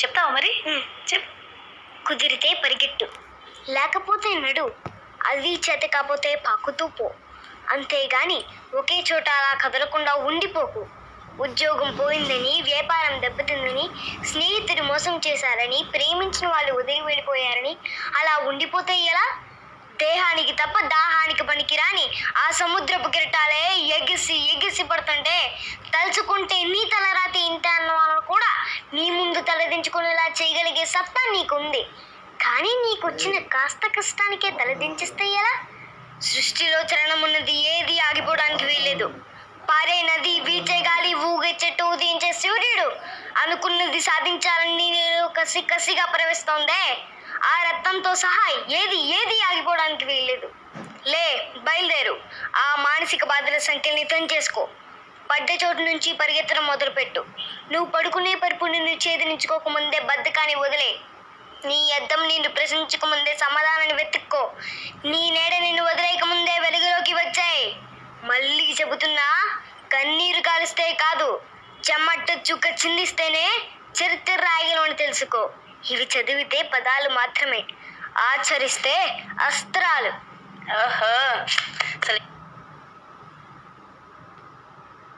చెప్తావా మరి? చెప్. కుదిరితే పరిగెట్టు, లేకపోతే నడు, అది చేత కాకపోతే పాకుతూ పో, అంతేగాని ఒకే చోట అలా కదలకుండా ఉండిపోకు. ఉద్యోగం పోయిందని, వ్యాపారం దెబ్బతిందని, స్నేహితుడు మోసం చేశారని, ప్రేమించిన వాళ్ళు వదిలి వెళ్ళిపోయారని అలా ఉండిపోతే ఎలా? దేహానికి తప్ప దాహానికి పనికిరాని ఆ సముద్రపు కిరటాలే ఎగిసి ఎగిసి పడుతుంటే తలుచుకుంటే నీ తలరాతి ఇంత అన్న వాళ్ళను కూడా నీ ముందు తలదించుకునేలా చేయగలిగే సత్తా నీకుంది. కానీ నీకొచ్చిన కాస్త కష్టానికే తలదించేస్తే ఎలా? సృష్టిలో చలనమున్నది ఏది ఆగిపోవడానికి వీల్లేదు. పారే నది, వీచే గాలి, ఊగే చెట్టు, ఉదయించే సూర్యుడు అనుకున్నది సాధించాలని నేను కసిగా ప్రవేశిస్తోందే, ఆ రక్తంతో సహా ఏది ఆగిపోవడానికి వీల్లేదు. లే, బయలుదేరు. ఆ మానసిక బాధల సంఖ్యల్ని తెంచేసుకో. పడ్డ చోటు నుంచి పరిగెత్తడం మొదలుపెట్టు. నువ్వు పడుకునే పరుపు నిన్ను ఛేదనించుకోకముందే బద్ధకాన్ని వదిలే. నీ అద్దం నిన్ను ప్రశ్నించకముందే సమాధానాన్ని వెతుక్కో. నీ నీడ నిన్ను వదిలేయకముందే వెలుగులోకి వచ్చాయి. మళ్ళీ చెబుతున్నా, కన్నీరు కాలిస్తే కాదు, చెమట చుక్క చిందిస్తేనే చరిత్ర రాయగలమని తెలుసుకో. ఇవి చదివితే పదాలు మాత్రమే, ఆచరిస్తే అస్త్రాలు. ఓహో, అసలు